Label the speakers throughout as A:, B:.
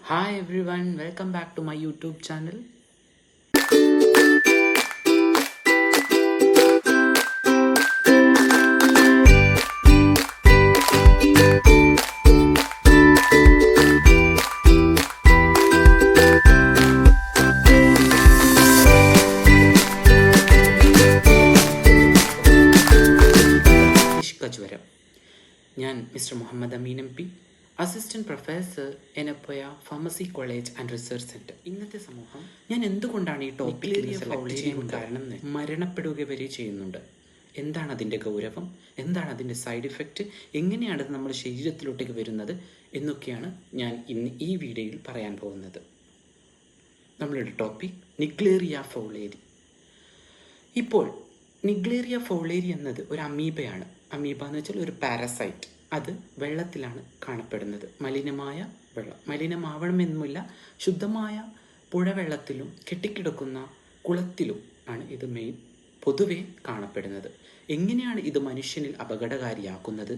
A: Hi everyone, welcome back to my YouTube channel. ജ്വരം. ഞാൻ mister Muhammad Ameen MP, assistant professor Yenepoya pharmacy college and research centre. ഇന്നത്തെ സമൂഹം ഞാൻ എന്തുകൊണ്ടാണ് ഈ ടോപ്പിക് സെലക്ട് ചെയ്യാൻ കാരണം മരണപ്പെടുക വരെ ചെയ്യുന്നുണ്ട്. എന്താണ് അതിൻ്റെ ഗൗരവം, എന്താണ് അതിൻ്റെ സൈഡ് ഇഫക്റ്റ്, എങ്ങനെയാണ് അത് നമ്മുടെ ശരീരത്തിലോട്ടേക്ക് വരുന്നത് എന്നൊക്കെയാണ് ഞാൻ ഇന്ന് ഈ വീഡിയോയിൽ പറയാൻ പോകുന്നത്. നമ്മളുടെ ടോപ്പിക് നിഗ്ലേറിയ ഫൗളേരി. ഇപ്പോൾ നിഗ്ലേറിയ ഫൗളേരി എന്നത് ഒരു അമീബയാണ്. അമീബ എന്ന് വെച്ചാൽ ഒരു പാരസൈറ്റ്. അത് വെള്ളത്തിലാണ് കാണപ്പെടുന്നത്. മലിനമായ വെള്ളം, മലിനമാവണമെന്നില്ല, ശുദ്ധമായ പുഴവെള്ളത്തിലും കെട്ടിക്കിടക്കുന്ന കുളത്തിലും ആണ് ഇത് പൊതുവെ കാണപ്പെടുന്നത്. എങ്ങനെയാണ് ഇത് മനുഷ്യനിൽ അപകടകാരിയാക്കുന്നത്,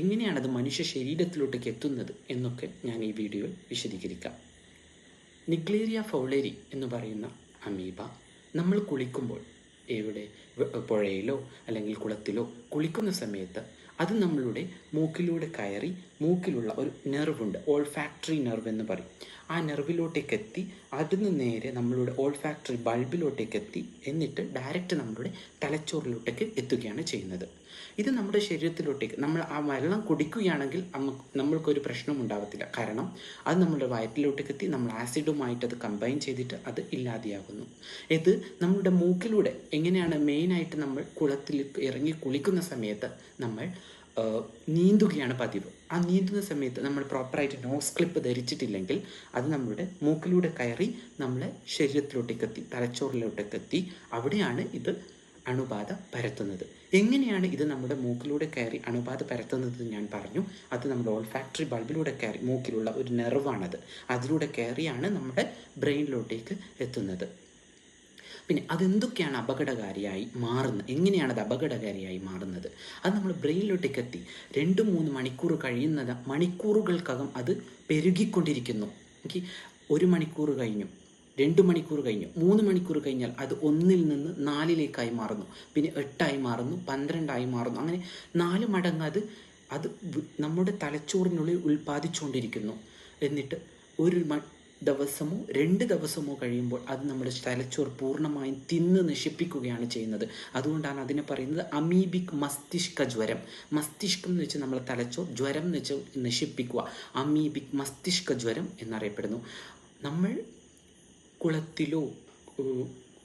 A: എങ്ങനെയാണ് അത് മനുഷ്യ ശരീരത്തിലോട്ടേക്ക് എത്തുന്നത് എന്നൊക്കെ ഞാൻ ഈ വീഡിയോയിൽ വിശദീകരിക്കാം. നിഗ്ലേറിയ ഫൗളേരി എന്ന് പറയുന്ന അമീബ നമ്മൾ കുളിക്കുമ്പോൾ, എവിടെ പുഴയിലോ അല്ലെങ്കിൽ കുളത്തിലോ കുളിക്കുന്ന സമയത്ത് അത് നമ്മളുടെ മൂക്കിലൂടെ കയറി മൂക്കിലുള്ള ഒരു നെർവുണ്ട്, ഓൾഫാക്ടറി നെർവ് എന്ന് പറയും. ആ നെർവിലോട്ടേക്ക് എത്തി അതിന് നേരെ നമ്മളുടെ ഓൾഫാക്ടറി ബൾബിലോട്ടേക്ക് എത്തി എന്നിട്ട് ഡയറക്റ്റ് നമ്മളുടെ തലച്ചോറിലോട്ടേക്ക് എത്തുകയാണ് ചെയ്യുന്നത്. ഇത് നമ്മുടെ ശരീരത്തിലോട്ടേക്ക് നമ്മൾ ആ വെള്ളം കുടിക്കുകയാണെങ്കിൽ നമ്മൾക്കൊരു പ്രശ്നം ഉണ്ടാവത്തില്ല. കാരണം അത് നമ്മുടെ വയറ്റിലോട്ടേക്ക് എത്തി നമ്മൾ ആസിഡുമായിട്ട് അത് കമ്പൈൻ ചെയ്തിട്ട് അത് ഇല്ലാതെയാകുന്നു. ഇത് നമ്മുടെ മൂക്കിലൂടെ എങ്ങനെയാണ് മെയിനായിട്ട് നമ്മൾ കുളത്തിൽ ഇറങ്ങി കുളിക്കുന്ന സമയത്ത് നമ്മൾ നീന്തുകയാണ് പതിവ്. ആ നീന്തുന്ന സമയത്ത് നമ്മൾ പ്രോപ്പറായിട്ട് നോസ് ക്ലിപ്പ് ധരിച്ചിട്ടില്ലെങ്കിൽ അത് നമ്മുടെ മൂക്കിലൂടെ കയറി നമ്മളെ ശരീരത്തിലോട്ടേക്ക് എത്തി തലച്ചോറിലോട്ടേക്ക് എത്തി അവിടെയാണ് ഇത് അണുബാധ പരത്തുന്നത്. എങ്ങനെയാണ് ഇത് നമ്മുടെ മൂക്കിലൂടെ കയറി അണുബാധ പരത്തുന്നത് ഞാൻ പറഞ്ഞു. അത് നമ്മുടെ ഓൾഫാക്ടറി ബൾബിലൂടെ കയറി, മൂക്കിലുള്ള ഒരു നെർവാണത്, അതിലൂടെ കയറിയാണ് നമ്മുടെ ബ്രെയിനിലോട്ടേക്ക് എത്തുന്നത്. പിന്നെ അതെന്തൊക്കെയാണ് അപകടകാരിയായി മാറുന്നത്, എങ്ങനെയാണ് അത് അപകടകാരിയായി മാറുന്നത്? അത് നമ്മൾ ബ്രെയിനിലോട്ടേക്ക് എത്തി 2-3 മണിക്കൂർ കഴിയുന്നത്, മണിക്കൂറുകൾക്കകം അത് പെരുകിക്കൊണ്ടിരിക്കുന്നു. 1 മണിക്കൂർ കഴിഞ്ഞു, 2 മണിക്കൂർ കഴിഞ്ഞു, 3 മണിക്കൂർ കഴിഞ്ഞാൽ അത് 1 നിന്ന് 4 മാറുന്നു, പിന്നെ 8 മാറുന്നു, 12 മാറുന്നു, അങ്ങനെ 4 മടങ്ങ് അത് നമ്മുടെ തലച്ചോറിനുള്ളിൽ ഉൽപ്പാദിച്ചുകൊണ്ടിരിക്കുന്നു. എന്നിട്ട് 1 ദിവസമോ 2 ദിവസമോ കഴിയുമ്പോൾ അത് നമ്മുടെ തലച്ചോറ് പൂർണ്ണമായും തിന്ന് നശിപ്പിക്കുകയാണ് ചെയ്യുന്നത്. അതുകൊണ്ടാണ് അതിനെ പറയുന്നത് അമീബിക് മസ്തിഷ്ക ജ്വരം. മസ്തിഷ്കം എന്ന് വെച്ചാൽ നമ്മളെ തലച്ചോർ, ജ്വരം എന്ന് വെച്ചാൽ നശിപ്പിക്കുക. അമീബിക് മസ്തിഷ്ക ജ്വരം എന്നറിയപ്പെടുന്നു. നമ്മൾ കുളത്തിലോ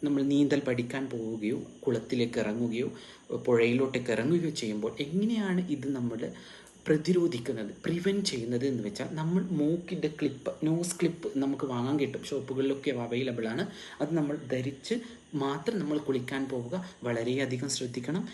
A: നമ്മൾ നീന്തൽ പഠിക്കാൻ പോവുകയോ കുളത്തിലേക്ക് ഇറങ്ങുകയോ പുഴയിലോട്ടേക്ക് ഇറങ്ങുകയോ ചെയ്യുമ്പോൾ എങ്ങനെയാണ് ഇത് നമ്മൾ പ്രതിരോധിക്കുന്നത്, പ്രിവെൻറ്റ് ചെയ്യുന്നത് എന്ന് വെച്ചാൽ നമ്മൾ മൂക്കിൻ്റെ ക്ലിപ്പ്, നോസ് ക്ലിപ്പ് നമുക്ക് വാങ്ങാൻ കിട്ടും, ഷോപ്പുകളിലൊക്കെ അവൈലബിൾ ആണ്. അത് നമ്മൾ ധരിച്ച് മാത്രം നമ്മൾ കുളിക്കാൻ പോവുക. വളരെയധികം ശ്രദ്ധിക്കണം.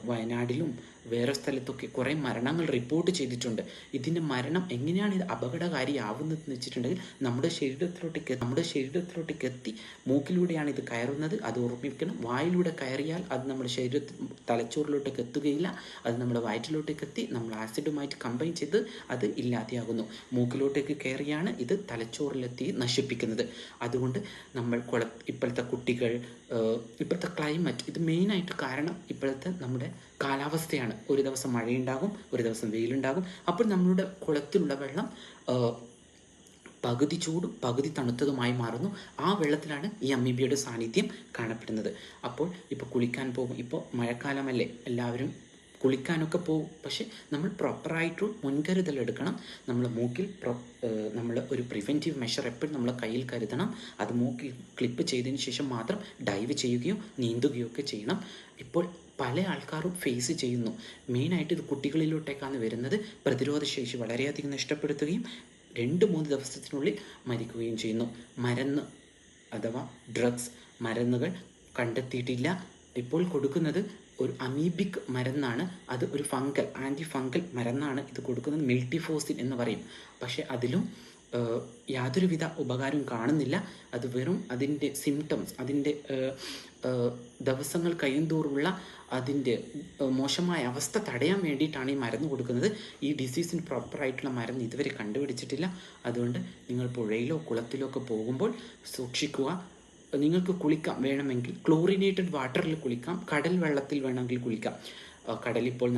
A: വയനാട്ടിലും വേറെ സ്ഥലത്തൊക്കെ കുറേ മരണങ്ങൾ റിപ്പോർട്ട് ചെയ്തിട്ടുണ്ട്. ഇതിൻ്റെ മരണം എങ്ങനെയാണ് ഇത് അപകടകാരിയാവുന്നതെന്ന് വെച്ചിട്ടുണ്ടെങ്കിൽ നമ്മുടെ ശരീരത്തിലോട്ടേക്ക് എത്തി മൂക്കിലൂടെയാണ് ഇത് കയറുന്നത്. അത് ഓർമ്മിക്കണം. വായിലൂടെ കയറിയാൽ അത് നമ്മുടെ തലച്ചോറിലോട്ടേക്ക് എത്തുകയില്ല. അത് നമ്മുടെ വയറ്റിലോട്ടേക്ക് എത്തി നമ്മൾ ആസിഡുമായിട്ട് കമ്പൈൻ ചെയ്ത് അത് ഇല്ലാതെയാകുന്നു. മൂക്കിലോട്ടേക്ക് കയറിയാണ് ഇത് തലച്ചോറിലെത്തി നശിപ്പിക്കുന്നത്. അതുകൊണ്ട് നമ്മൾ ഇപ്പോഴത്തെ കുട്ടികൾ, ഇപ്പോഴത്തെ ക്ലൈമറ്റ്, ഇത് മെയിനായിട്ട് കാരണം ഇപ്പോഴത്തെ നമ്മുടെ കാലാവസ്ഥയാണ്. ഒരു ദിവസം മഴയുണ്ടാകും, ഒരു ദിവസം വെയിലുണ്ടാകും. അപ്പോൾ നമ്മളുടെ കുളത്തിലുള്ള വെള്ളം പകുതി ചൂടും പകുതി തണുത്തതുമായി മാറുന്നു. ആ വെള്ളത്തിലാണ് ഈ അമീബിയുടെ സാന്നിധ്യം കാണപ്പെടുന്നത്. അപ്പോൾ ഇപ്പോൾ കുളിക്കാൻ പോകും, ഇപ്പോൾ മഴക്കാലമല്ലേ, എല്ലാവരും കുളിക്കാനൊക്കെ പോകും. പക്ഷെ നമ്മൾ പ്രോപ്പറായിട്ട് മുൻകരുതൽ എടുക്കണം. നമ്മൾ മൂക്കിൽ നമ്മൾ ഒരു പ്രിവെൻറ്റീവ് മെഷർ എപ്പോഴും നമ്മൾ കയ്യിൽ കരുതണം. അത് മൂക്കിൽ ക്ലിപ്പ് ചെയ്തതിന് ശേഷം മാത്രം ഡൈവ് ചെയ്യുകയോ നീന്തുകയോ ഒക്കെ ചെയ്യണം. ഇപ്പോൾ പല ആൾക്കാരും ഫേസ് ചെയ്യുന്നു. മെയിനായിട്ട് ഇത് കുട്ടികളിലോട്ടേക്കാണ് വരുന്നത്. പ്രതിരോധശേഷി വളരെയധികം നഷ്ടപ്പെടുത്തുകയും 2-3 ദിവസത്തിനുള്ളിൽ മരിക്കുകയും ചെയ്യുന്നു. മരുന്ന് അഥവാ ഡ്രഗ്സ്, മരുന്നുകൾ കണ്ടെത്തിയിട്ടില്ല. ഇപ്പോൾ കൊടുക്കുന്നത് ഒരു അമീബിക് മരുന്നാണ്. അത് ഒരു ആൻറ്റി ഫംഗൽ മരുന്നാണ് ഇത് കൊടുക്കുന്നത്. മിൽട്ടിഫോസിൻ എന്ന് പറയും. പക്ഷേ അതിലും യാതൊരുവിധ ഉപകാരവും കാണുന്നില്ല. അത് വെറും അതിൻ്റെ സിംറ്റംസ്, അതിൻ്റെ ദിവസങ്ങൾ കഴിയുന്തോറുമുള്ള അതിൻ്റെ മോശമായ അവസ്ഥ തടയാൻ വേണ്ടിയിട്ടാണ് ഈ മരുന്ന് കൊടുക്കുന്നത്. ഈ ഡിസീസിന് പ്രോപ്പറായിട്ടുള്ള മരുന്ന് ഇതുവരെ കണ്ടുപിടിച്ചിട്ടില്ല. അതുകൊണ്ട് നിങ്ങൾ പുഴയിലോ കുളത്തിലോ ഒക്കെ പോകുമ്പോൾ സൂക്ഷിക്കുക. നിങ്ങൾക്ക് കുളിക്കാം, വേണമെങ്കിൽ ക്ലോറിനേറ്റഡ് വാട്ടറിൽ കുളിക്കാം, കടൽ വെള്ളത്തിൽ വേണമെങ്കിൽ കുളിക്കാം. കടലിപ്പോൾ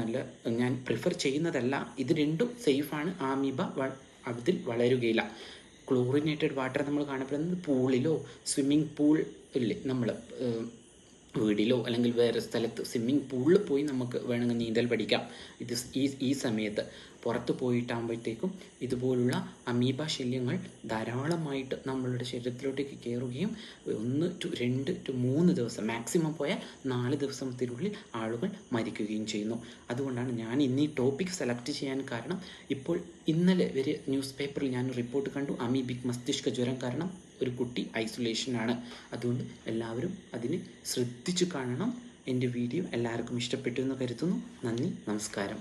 A: ഞാൻ പ്രിഫർ ചെയ്യുന്നതല്ല. ഇത് രണ്ടും സേഫാണ്. ആമീബ അതിൽ വളരുകയില്ല. ക്ലോറിനേറ്റഡ് വാട്ടർ നമ്മൾ കാണപ്പെടുന്നത് പൂളിലോ സ്വിമ്മിങ് പൂൾ ഇല്ലേ, നമ്മൾ വീടിലോ അല്ലെങ്കിൽ വേറെ സ്ഥലത്ത് സ്വിമ്മിങ് പൂളിൽ പോയി നമുക്ക് വേണമെങ്കിൽ നീന്തൽ പഠിക്കാം. ഈ സമയത്ത് പുറത്ത് പോയിട്ടാകുമ്പോഴത്തേക്കും ഇതുപോലുള്ള അമീബ ശല്യങ്ങൾ ധാരാളമായിട്ട് നമ്മളുടെ ശരീരത്തിലോട്ടേക്ക് കയറുകയും 1 to 2 to 3 ദിവസം, മാക്സിമം പോയാൽ 4 ദിവസത്തിനുള്ളിൽ ആളുകൾ മരിക്കുകയും ചെയ്യുന്നു. അതുകൊണ്ടാണ് ഞാൻ ഇന്ന് ഈ ടോപ്പിക് സെലക്ട് ചെയ്യാൻ കാരണം. ഇപ്പോൾ ഇന്നലെ വരെ ന്യൂസ് പേപ്പറിൽ ഞാൻ റിപ്പോർട്ട് കണ്ടു, അമീബിക് മസ്തിഷ്ക ജ്വരം കാരണം ഒരു കുട്ടി ഐസൊലേഷനാണ്. അതുകൊണ്ട് എല്ലാവരും അതിന് ശ്രദ്ധിച്ചു കാണണം. എൻ്റെ വീഡിയോ എല്ലാവർക്കും ഇഷ്ടപ്പെട്ടു എന്ന് കരുതുന്നു. നന്ദി, നമസ്കാരം.